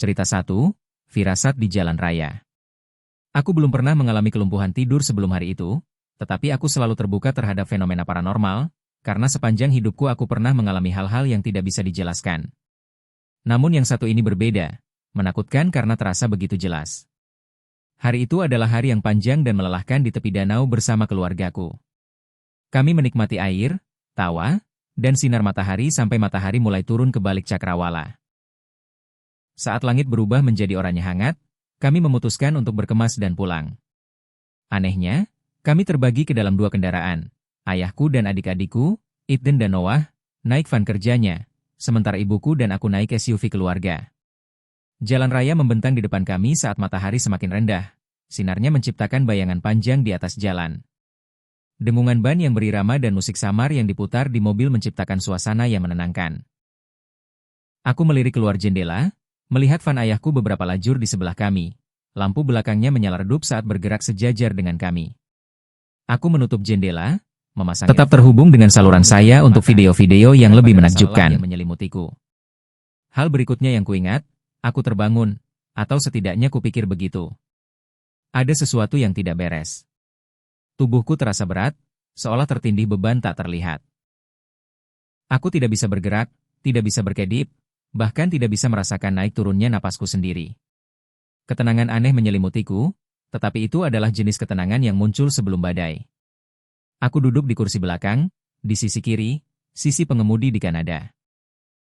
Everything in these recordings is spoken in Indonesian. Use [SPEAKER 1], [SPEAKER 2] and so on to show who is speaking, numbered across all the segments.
[SPEAKER 1] Cerita 1, Firasat di Jalan Raya. Aku belum pernah mengalami kelumpuhan tidur sebelum hari itu, tetapi aku selalu terbuka terhadap fenomena paranormal, karena sepanjang hidupku aku pernah mengalami hal-hal yang tidak bisa dijelaskan. Namun yang satu ini berbeda, menakutkan karena terasa begitu jelas. Hari itu adalah hari yang panjang dan melelahkan di tepi danau bersama keluargaku. Kami menikmati air, tawa, dan sinar matahari sampai matahari mulai turun ke balik cakrawala. Saat langit berubah menjadi oranye hangat, kami memutuskan untuk berkemas dan pulang. Anehnya, kami terbagi ke dalam 2 kendaraan. Ayahku dan adik-adikku, Eden dan Noah, naik van kerjanya, sementara ibuku dan aku naik SUV keluarga. Jalan raya membentang di depan kami saat matahari semakin rendah. Sinarnya menciptakan bayangan panjang di atas jalan. Dengungan ban yang berirama dan musik samar yang diputar di mobil menciptakan suasana yang menenangkan. Aku melirik keluar jendela, melihat van ayahku beberapa lajur di sebelah kami. Lampu belakangnya menyala redup saat bergerak sejajar dengan kami. Aku menutup jendela, memasang tetap terhubung dengan saluran saya untuk video-video yang lebih menakjubkan. Menyelimutiku. Hal berikutnya yang kuingat, aku terbangun, atau setidaknya kupikir begitu. Ada sesuatu yang tidak beres. Tubuhku terasa berat, seolah tertindih beban tak terlihat. Aku tidak bisa bergerak, tidak bisa berkedip, bahkan tidak bisa merasakan naik turunnya napasku sendiri. Ketenangan aneh menyelimutiku, tetapi itu adalah jenis ketenangan yang muncul sebelum badai. Aku duduk di kursi belakang, di sisi kiri, sisi pengemudi di Kanada.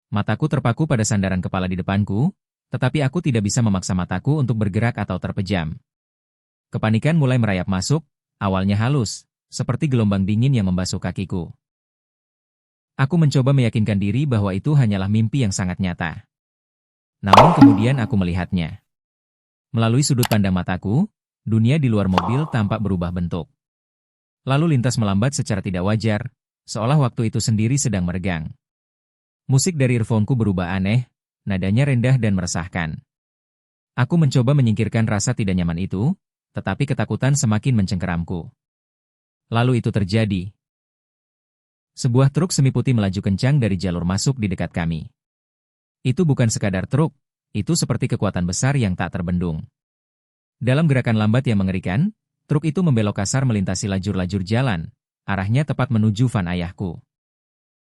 [SPEAKER 1] Mataku terpaku pada sandaran kepala di depanku, tetapi aku tidak bisa memaksa mataku untuk bergerak atau terpejam. Kepanikan mulai merayap masuk, awalnya halus, seperti gelombang dingin yang membasuh kakiku. Aku mencoba meyakinkan diri bahwa itu hanyalah mimpi yang sangat nyata. Namun kemudian aku melihatnya. Melalui sudut pandang mataku, dunia di luar mobil tampak berubah bentuk. Lalu lintas melambat secara tidak wajar, seolah waktu itu sendiri sedang meregang. Musik dari earphone-ku berubah aneh, nadanya rendah dan meresahkan. Aku mencoba menyingkirkan rasa tidak nyaman itu, tetapi ketakutan semakin mencengkeramku. Lalu itu terjadi. Sebuah truk semi putih melaju kencang dari jalur masuk di dekat kami. Itu bukan sekadar truk, itu seperti kekuatan besar yang tak terbendung. Dalam gerakan lambat yang mengerikan, truk itu membelok kasar melintasi lajur-lajur jalan, arahnya tepat menuju van ayahku.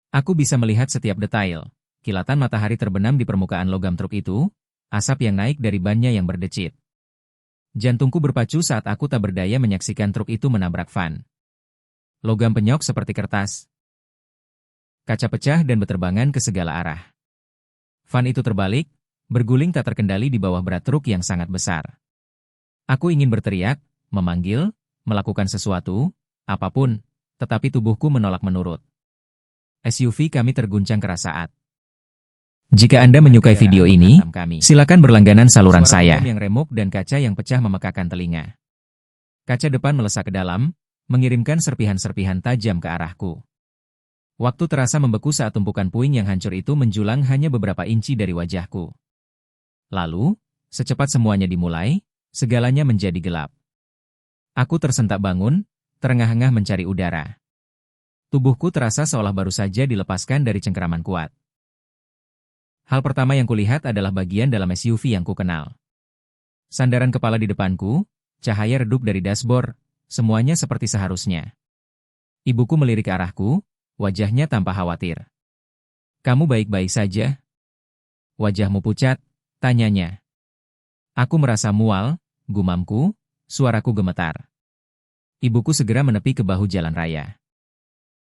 [SPEAKER 1] Aku bisa melihat setiap detail, kilatan matahari terbenam di permukaan logam truk itu, asap yang naik dari bannya yang berdecit. Jantungku berpacu saat aku tak berdaya menyaksikan truk itu menabrak van. Logam penyok seperti kertas. Kaca pecah dan beterbangan ke segala arah. Van itu terbalik, berguling tak terkendali di bawah berat truk yang sangat besar. Aku ingin berteriak, memanggil, melakukan sesuatu, apapun, tetapi tubuhku menolak menurut. SUV kami terguncang keras saat. Jika Anda menyukai video ini, silakan berlangganan saluran saya. Suara yang remuk dan kaca yang pecah memekakan telinga. Kaca depan melesak ke dalam, mengirimkan serpihan-serpihan tajam ke arahku. Waktu terasa membeku saat tumpukan puing yang hancur itu menjulang hanya beberapa inci dari wajahku. Lalu, secepat semuanya dimulai, segalanya menjadi gelap. Aku tersentak bangun, terengah-engah mencari udara. Tubuhku terasa seolah baru saja dilepaskan dari cengkeraman kuat. Hal pertama yang kulihat adalah bagian dalam SUV yang kukenal. Sandaran kepala di depanku, cahaya redup dari dashboard, semuanya seperti seharusnya. Ibuku melirik ke arahku, wajahnya tanpa khawatir. "Kamu baik-baik saja?" "Wajahmu pucat," tanyanya. Aku merasa mual, gumamku, suaraku gemetar. Ibuku segera menepi ke bahu jalan raya.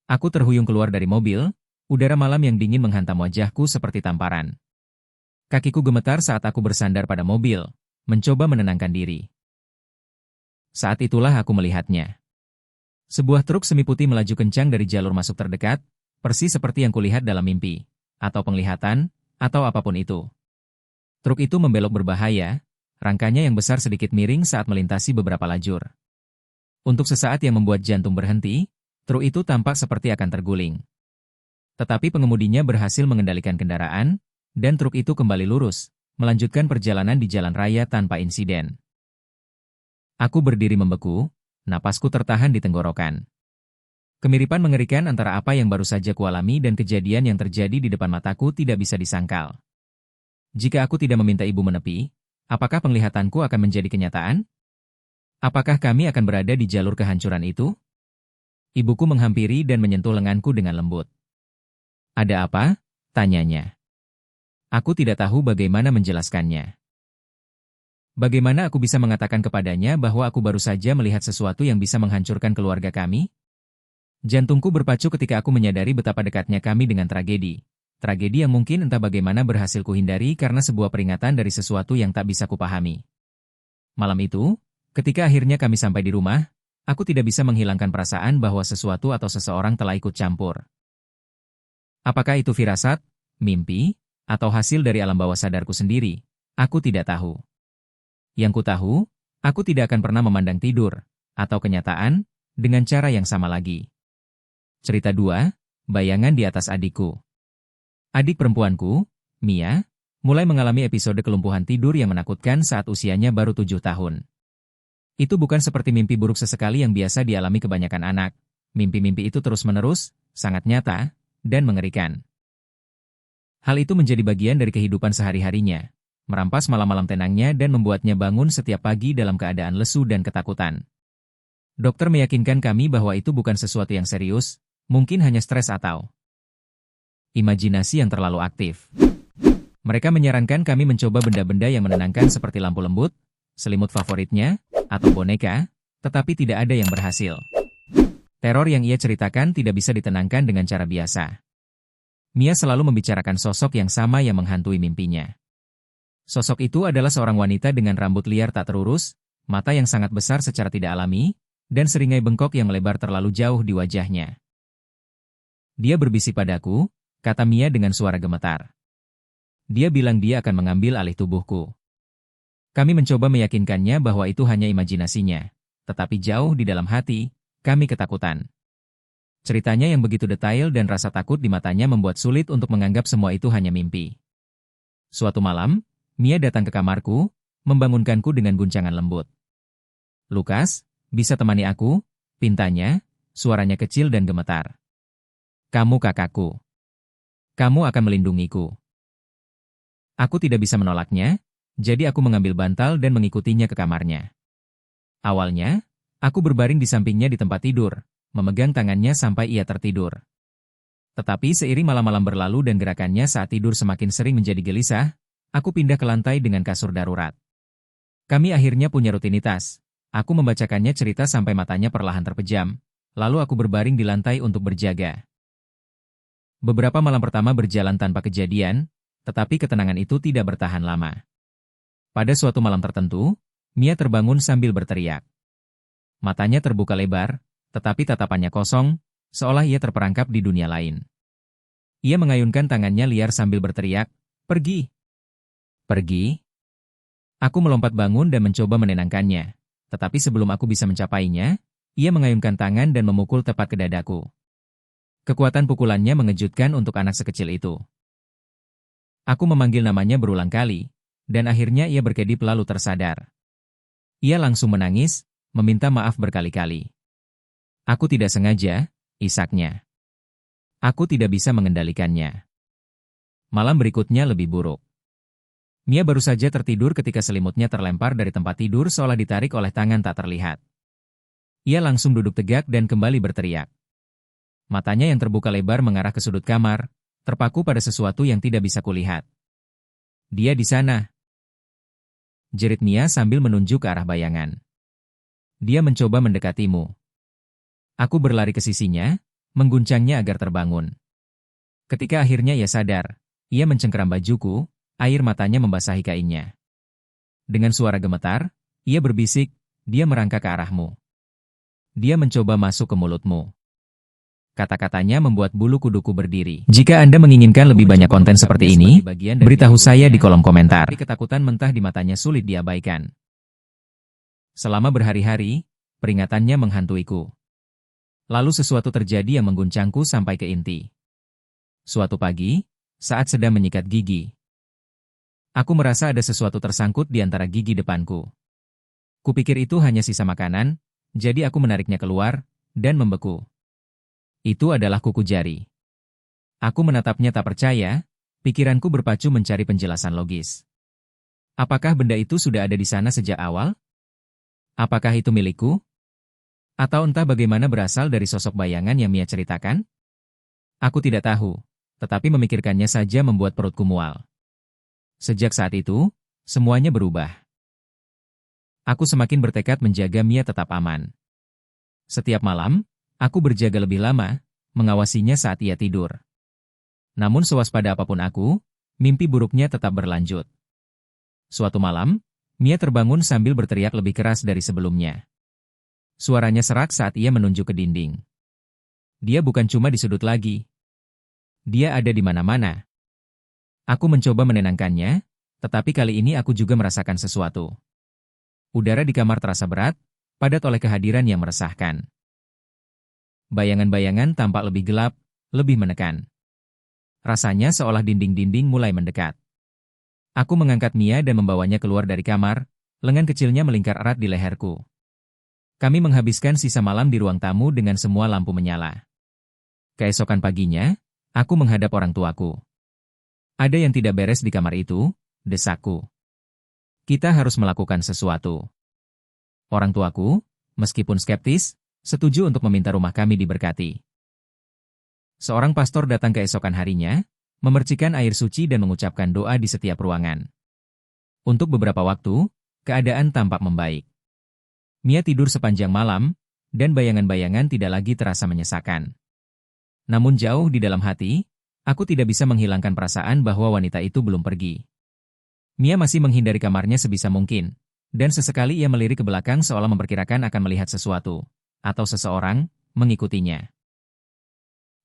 [SPEAKER 1] Aku terhuyung keluar dari mobil, udara malam yang dingin menghantam wajahku seperti tamparan. Kakiku gemetar saat aku bersandar pada mobil, mencoba menenangkan diri. Saat itulah aku melihatnya. Sebuah truk semi putih melaju kencang dari jalur masuk terdekat, persis seperti yang kulihat dalam mimpi, atau penglihatan, atau apapun itu. Truk itu membelok berbahaya, rangkanya yang besar sedikit miring saat melintasi beberapa lajur. Untuk sesaat yang membuat jantung berhenti, truk itu tampak seperti akan terguling. Tetapi pengemudinya berhasil mengendalikan kendaraan, dan truk itu kembali lurus, melanjutkan perjalanan di jalan raya tanpa insiden. Aku berdiri membeku, napasku tertahan di tenggorokan. Kemiripan mengerikan antara apa yang baru saja kualami dan kejadian yang terjadi di depan mataku tidak bisa disangkal. Jika aku tidak meminta ibu menepi, apakah penglihatanku akan menjadi kenyataan? Apakah kami akan berada di jalur kehancuran itu? Ibuku menghampiri dan menyentuh lenganku dengan lembut. Ada apa? Tanyanya. Aku tidak tahu bagaimana menjelaskannya. Bagaimana aku bisa mengatakan kepadanya bahwa aku baru saja melihat sesuatu yang bisa menghancurkan keluarga kami? Jantungku berpacu ketika aku menyadari betapa dekatnya kami dengan tragedi. Tragedi yang mungkin entah bagaimana berhasil kuhindari karena sebuah peringatan dari sesuatu yang tak bisa kupahami. Malam itu, ketika akhirnya kami sampai di rumah, aku tidak bisa menghilangkan perasaan bahwa sesuatu atau seseorang telah ikut campur. Apakah itu firasat, mimpi, atau hasil dari alam bawah sadarku sendiri? Aku tidak tahu. Yang ku tahu, aku tidak akan pernah memandang tidur, atau kenyataan, dengan cara yang sama lagi. Cerita 2, bayangan di atas adikku. Adik perempuanku, Mia, mulai mengalami episode kelumpuhan tidur yang menakutkan saat usianya baru 7 tahun. Itu bukan seperti mimpi buruk sesekali yang biasa dialami kebanyakan anak. Mimpi-mimpi itu terus-menerus, sangat nyata, dan mengerikan. Hal itu menjadi bagian dari kehidupan sehari-harinya, merampas malam-malam tenangnya dan membuatnya bangun setiap pagi dalam keadaan lesu dan ketakutan. Dokter meyakinkan kami bahwa itu bukan sesuatu yang serius, mungkin hanya stres atau imajinasi yang terlalu aktif. Mereka menyarankan kami mencoba benda-benda yang menenangkan seperti lampu lembut, selimut favoritnya, atau boneka, tetapi tidak ada yang berhasil. Teror yang ia ceritakan tidak bisa ditenangkan dengan cara biasa. Mia selalu membicarakan sosok yang sama yang menghantui mimpinya. Sosok itu adalah seorang wanita dengan rambut liar tak terurus, mata yang sangat besar secara tidak alami, dan seringai bengkok yang melebar terlalu jauh di wajahnya. Dia berbisik padaku, kata Mia dengan suara gemetar. Dia bilang dia akan mengambil alih tubuhku. Kami mencoba meyakinkannya bahwa itu hanya imajinasinya, tetapi jauh di dalam hati, kami ketakutan. Ceritanya yang begitu detail dan rasa takut di matanya membuat sulit untuk menganggap semua itu hanya mimpi. Suatu malam, Mia datang ke kamarku, membangunkanku dengan guncangan lembut. "Lukas, bisa temani aku?" pintanya, suaranya kecil dan gemetar. "Kamu kakakku. Kamu akan melindungiku." Aku tidak bisa menolaknya, jadi aku mengambil bantal dan mengikutinya ke kamarnya. Awalnya, aku berbaring di sampingnya di tempat tidur, memegang tangannya sampai ia tertidur. Tetapi seiring malam-malam berlalu dan gerakannya saat tidur semakin sering menjadi gelisah, aku pindah ke lantai dengan kasur darurat. Kami akhirnya punya rutinitas. Aku membacakannya cerita sampai matanya perlahan terpejam, lalu aku berbaring di lantai untuk berjaga. Beberapa malam pertama berjalan tanpa kejadian, tetapi ketenangan itu tidak bertahan lama. Pada suatu malam tertentu, Mia terbangun sambil berteriak. Matanya terbuka lebar, tetapi tatapannya kosong, seolah ia terperangkap di dunia lain. Ia mengayunkan tangannya liar sambil berteriak, "Pergi! Pergi!" Aku melompat bangun dan mencoba menenangkannya, tetapi sebelum aku bisa mencapainya, ia mengayunkan tangan dan memukul tepat ke dadaku. Kekuatan pukulannya mengejutkan untuk anak sekecil itu. Aku memanggil namanya berulang kali, dan akhirnya ia berkedip lalu tersadar. Ia langsung menangis, meminta maaf berkali-kali. "Aku tidak sengaja," isaknya. "Aku tidak bisa mengendalikannya." Malam berikutnya lebih buruk. Mia baru saja tertidur ketika selimutnya terlempar dari tempat tidur seolah ditarik oleh tangan tak terlihat. Ia langsung duduk tegak dan kembali berteriak. Matanya yang terbuka lebar mengarah ke sudut kamar, terpaku pada sesuatu yang tidak bisa kulihat. "Dia di sana," jerit Mia sambil menunjuk ke arah bayangan. "Dia mencoba mendekatimu." Aku berlari ke sisinya, mengguncangnya agar terbangun. Ketika akhirnya ia sadar, ia mencengkeram bajuku, air matanya membasahi kainnya. Dengan suara gemetar, ia berbisik, "Dia merangkak ke arahmu. Dia mencoba masuk ke mulutmu." Kata-katanya membuat bulu kuduku berdiri. Jika Anda menginginkan lebih banyak konten seperti ini, beritahu saya di kolom komentar. Tapi ketakutan mentah di matanya sulit diabaikan. Selama berhari-hari, peringatannya menghantuiku. Lalu sesuatu terjadi yang mengguncangku sampai ke inti. Suatu pagi, saat sedang menyikat gigi, aku merasa ada sesuatu tersangkut di antara gigi depanku. Kupikir itu hanya sisa makanan, jadi aku menariknya keluar, dan membeku. Itu adalah kuku jari. Aku menatapnya tak percaya, Pikiranku berpacu mencari penjelasan logis. Apakah benda itu sudah ada di sana sejak awal? Apakah itu milikku? Atau entah bagaimana berasal dari sosok bayangan yang Mia ceritakan? Aku tidak tahu, tetapi memikirkannya saja membuat perutku mual. Sejak saat itu, semuanya berubah. Aku semakin bertekad menjaga Mia tetap aman. Setiap malam, aku berjaga lebih lama, mengawasinya saat ia tidur. Namun sewaspada apapun aku, mimpi buruknya tetap berlanjut. Suatu malam, Mia terbangun sambil berteriak lebih keras dari sebelumnya. Suaranya serak saat ia menunjuk ke dinding. Dia bukan cuma di sudut lagi. Dia ada di mana-mana. Aku mencoba menenangkannya, tetapi kali ini aku juga merasakan sesuatu. Udara di kamar terasa berat, padat oleh kehadiran yang meresahkan. Bayangan-bayangan tampak lebih gelap, lebih menekan. Rasanya seolah dinding-dinding mulai mendekat. Aku mengangkat Mia dan membawanya keluar dari kamar, lengan kecilnya melingkar erat di leherku. Kami menghabiskan sisa malam di ruang tamu dengan semua lampu menyala. Keesokan paginya, aku menghadap orang tuaku. Ada yang tidak beres di kamar itu, desakku. Kita harus melakukan sesuatu. Orang tuaku, meskipun skeptis, setuju untuk meminta rumah kami diberkati. Seorang pastor datang keesokan harinya, memercikan air suci dan mengucapkan doa di setiap ruangan. Untuk beberapa waktu, keadaan tampak membaik. Mia tidur sepanjang malam, dan bayangan-bayangan tidak lagi terasa menyesakan. Namun jauh di dalam hati, aku tidak bisa menghilangkan perasaan bahwa wanita itu belum pergi. Mia masih menghindari kamarnya sebisa mungkin, dan sesekali ia melirik ke belakang seolah memperkirakan akan melihat sesuatu, atau seseorang, mengikutinya.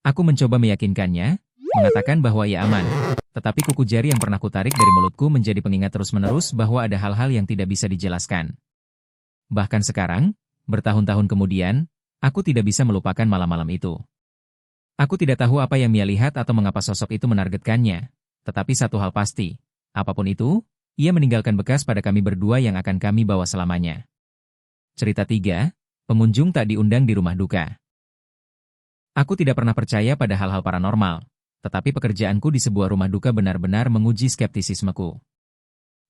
[SPEAKER 1] Aku mencoba meyakinkannya, mengatakan bahwa ia aman, tetapi kuku jari yang pernah kutarik dari mulutku menjadi pengingat terus-menerus bahwa ada hal-hal yang tidak bisa dijelaskan. Bahkan sekarang, bertahun-tahun kemudian, aku tidak bisa melupakan malam-malam itu. Aku tidak tahu apa yang Mia lihat atau mengapa sosok itu menargetkannya, tetapi satu hal pasti, apapun itu, ia meninggalkan bekas pada kami berdua yang akan kami bawa selamanya. Cerita 3, pengunjung tak diundang di rumah duka. Aku tidak pernah percaya pada hal-hal paranormal, tetapi pekerjaanku di sebuah rumah duka benar-benar menguji skeptisismeku.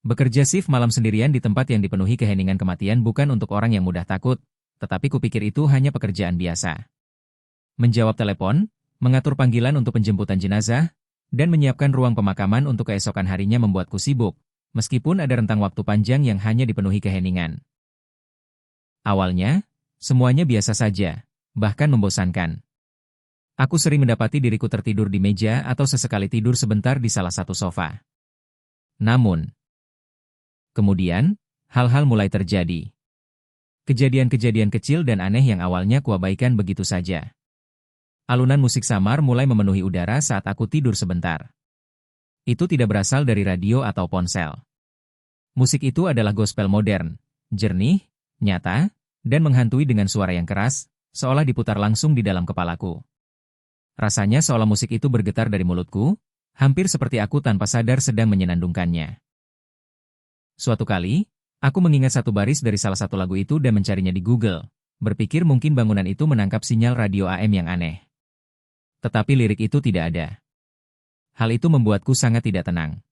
[SPEAKER 1] Bekerja shift malam sendirian di tempat yang dipenuhi keheningan kematian bukan untuk orang yang mudah takut, tetapi kupikir itu hanya pekerjaan biasa. Menjawab telepon, mengatur panggilan untuk penjemputan jenazah, dan menyiapkan ruang pemakaman untuk keesokan harinya membuatku sibuk, meskipun ada rentang waktu panjang yang hanya dipenuhi keheningan. Awalnya, semuanya biasa saja, bahkan membosankan. Aku sering mendapati diriku tertidur di meja atau sesekali tidur sebentar di salah satu sofa. Namun, kemudian, hal-hal mulai terjadi. Kejadian-kejadian kecil dan aneh yang awalnya kuabaikan begitu saja. Alunan musik samar mulai memenuhi udara saat aku tidur sebentar. Itu tidak berasal dari radio atau ponsel. Musik itu adalah gospel modern, jernih, nyata, dan menghantui dengan suara yang keras, seolah diputar langsung di dalam kepalaku. Rasanya seolah musik itu bergetar dari mulutku, hampir seperti aku tanpa sadar sedang menyenandungkannya. Suatu kali, aku mengingat satu baris dari salah satu lagu itu dan mencarinya di Google, berpikir mungkin bangunan itu menangkap sinyal radio AM yang aneh. Tetapi lirik itu tidak ada. Hal itu membuatku sangat tidak tenang.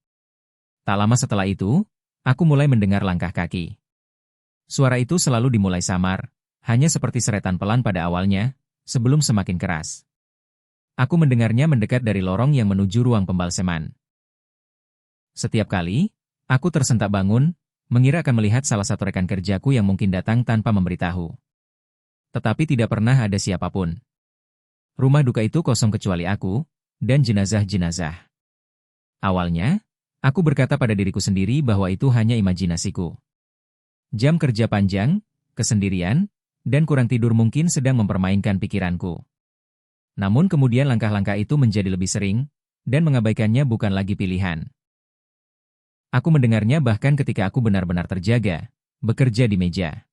[SPEAKER 1] Tak lama setelah itu, aku mulai mendengar langkah kaki. Suara itu selalu dimulai samar, hanya seperti seretan pelan pada awalnya, sebelum semakin keras. Aku mendengarnya mendekat dari lorong yang menuju ruang pembalseman. Setiap kali, aku tersentak bangun, mengira akan melihat salah satu rekan kerjaku yang mungkin datang tanpa memberitahu. Tetapi tidak pernah ada siapapun. Rumah duka itu kosong kecuali aku, dan jenazah-jenazah. Awalnya, aku berkata pada diriku sendiri bahwa itu hanya imajinasiku. Jam kerja panjang, kesendirian, dan kurang tidur mungkin sedang mempermainkan pikiranku. Namun kemudian langkah-langkah itu menjadi lebih sering, dan mengabaikannya bukan lagi pilihan. Aku mendengarnya bahkan ketika aku benar-benar terjaga, bekerja di meja.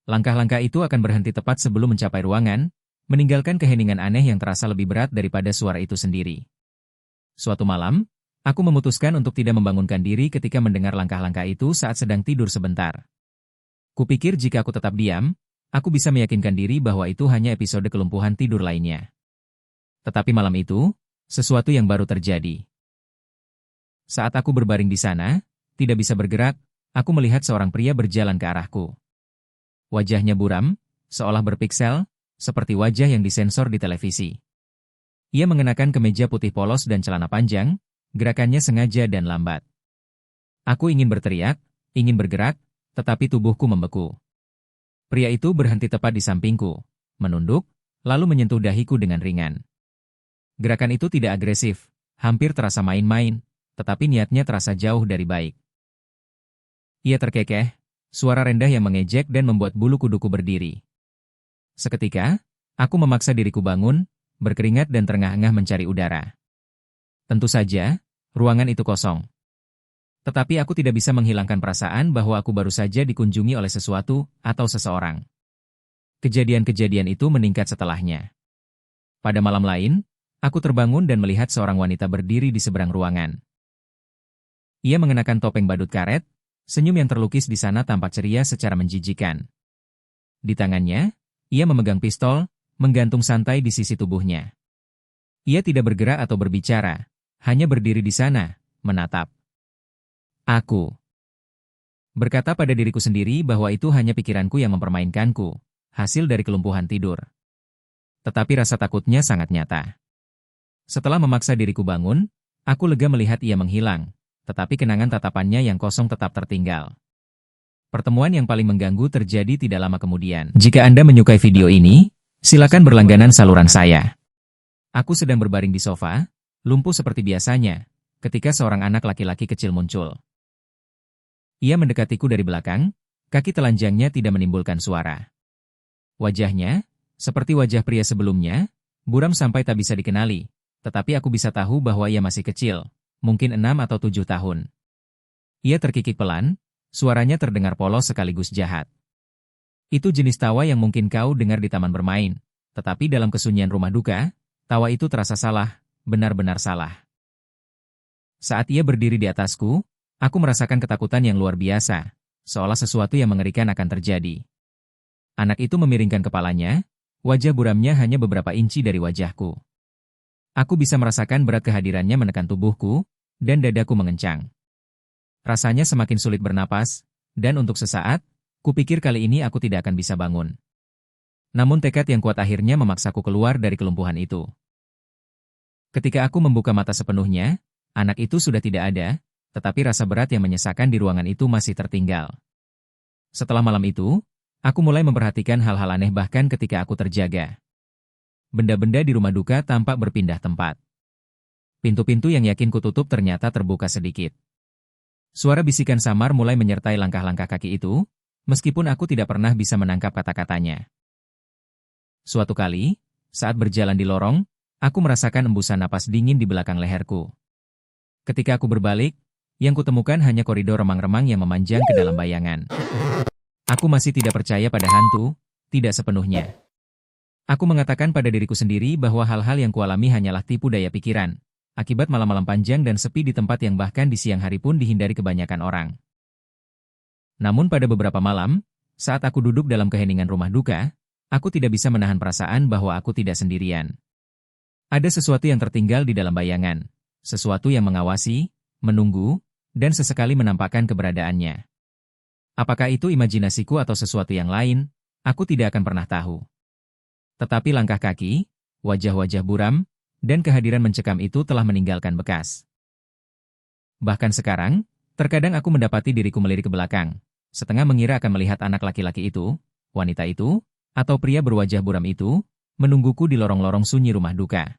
[SPEAKER 1] Langkah-langkah itu akan berhenti tepat sebelum mencapai ruangan, meninggalkan keheningan aneh yang terasa lebih berat daripada suara itu sendiri. Suatu malam, aku memutuskan untuk tidak membangunkan diri ketika mendengar langkah-langkah itu saat sedang tidur sebentar. Kupikir jika aku tetap diam, aku bisa meyakinkan diri bahwa itu hanya episode kelumpuhan tidur lainnya. Tetapi malam itu, sesuatu yang baru terjadi. Saat aku berbaring di sana, tidak bisa bergerak, aku melihat seorang pria berjalan ke arahku. Wajahnya buram, seolah berpiksel, seperti wajah yang disensor di televisi. Ia mengenakan kemeja putih polos dan celana panjang, gerakannya sengaja dan lambat. Aku ingin berteriak, ingin bergerak, tetapi tubuhku membeku. Pria itu berhenti tepat di sampingku, menunduk, lalu menyentuh dahiku dengan ringan. Gerakan itu tidak agresif, hampir terasa main-main, tetapi niatnya terasa jauh dari baik. Ia terkekeh, suara rendah yang mengejek dan membuat bulu kuduku berdiri. Seketika, aku memaksa diriku bangun, berkeringat dan terengah-engah mencari udara. Tentu saja, ruangan itu kosong. Tetapi aku tidak bisa menghilangkan perasaan bahwa aku baru saja dikunjungi oleh sesuatu atau seseorang. Kejadian-kejadian itu meningkat setelahnya. Pada malam lain, aku terbangun dan melihat seorang wanita berdiri di seberang ruangan. Ia mengenakan topeng badut karet, senyum yang terlukis di sana tampak ceria secara menjijikan. Di tangannya, ia memegang pistol, menggantung santai di sisi tubuhnya. Ia tidak bergerak atau berbicara, hanya berdiri di sana, menatap. Aku berkata pada diriku sendiri bahwa itu hanya pikiranku yang mempermainkanku, hasil dari kelumpuhan tidur. Tetapi rasa takutnya sangat nyata. Setelah memaksa diriku bangun, aku lega melihat ia menghilang, tetapi kenangan tatapannya yang kosong tetap tertinggal. Pertemuan yang paling mengganggu terjadi tidak lama kemudian. Jika Anda menyukai video ini, silakan berlangganan saluran saya. Aku sedang berbaring di sofa, lumpuh seperti biasanya, ketika seorang anak laki-laki kecil muncul. Ia mendekatiku dari belakang, kaki telanjangnya tidak menimbulkan suara. Wajahnya, seperti wajah pria sebelumnya, buram sampai tak bisa dikenali, tetapi aku bisa tahu bahwa ia masih kecil, mungkin 6 atau 7 tahun. Ia terkikik pelan, suaranya terdengar polos sekaligus jahat. Itu jenis tawa yang mungkin kau dengar di taman bermain, tetapi dalam kesunyian rumah duka, tawa itu terasa salah, benar-benar salah. Saat ia berdiri di atasku, aku merasakan ketakutan yang luar biasa, seolah sesuatu yang mengerikan akan terjadi. Anak itu memiringkan kepalanya, wajah buramnya hanya beberapa inci dari wajahku. Aku bisa merasakan berat kehadirannya menekan tubuhku, dan dadaku mengencang. Rasanya semakin sulit bernapas, dan untuk sesaat, kupikir kali ini aku tidak akan bisa bangun. Namun tekad yang kuat akhirnya memaksaku keluar dari kelumpuhan itu. Ketika aku membuka mata sepenuhnya, anak itu sudah tidak ada, tetapi rasa berat yang menyesakan di ruangan itu masih tertinggal. Setelah malam itu, aku mulai memperhatikan hal-hal aneh bahkan ketika aku terjaga. Benda-benda di rumah duka tampak berpindah tempat. Pintu-pintu yang yakin kututup ternyata terbuka sedikit. Suara bisikan samar mulai menyertai langkah-langkah kaki itu, meskipun aku tidak pernah bisa menangkap kata-katanya. Suatu kali, saat berjalan di lorong, aku merasakan embusan napas dingin di belakang leherku. Ketika aku berbalik, yang kutemukan hanya koridor remang-remang yang memanjang ke dalam bayangan. Aku masih tidak percaya pada hantu, tidak sepenuhnya. Aku mengatakan pada diriku sendiri bahwa hal-hal yang kualami hanyalah tipu daya pikiran, akibat malam-malam panjang dan sepi di tempat yang bahkan di siang hari pun dihindari kebanyakan orang. Namun pada beberapa malam, saat aku duduk dalam keheningan rumah duka, aku tidak bisa menahan perasaan bahwa aku tidak sendirian. Ada sesuatu yang tertinggal di dalam bayangan, sesuatu yang mengawasi, menunggu, dan sesekali menampakkan keberadaannya. Apakah itu imajinasiku atau sesuatu yang lain, aku tidak akan pernah tahu. Tetapi langkah kaki, wajah-wajah buram, dan kehadiran mencekam itu telah meninggalkan bekas. Bahkan sekarang, terkadang aku mendapati diriku melirik ke belakang, setengah mengira akan melihat anak laki-laki itu, wanita itu, atau pria berwajah buram itu, menungguku di lorong-lorong sunyi rumah duka.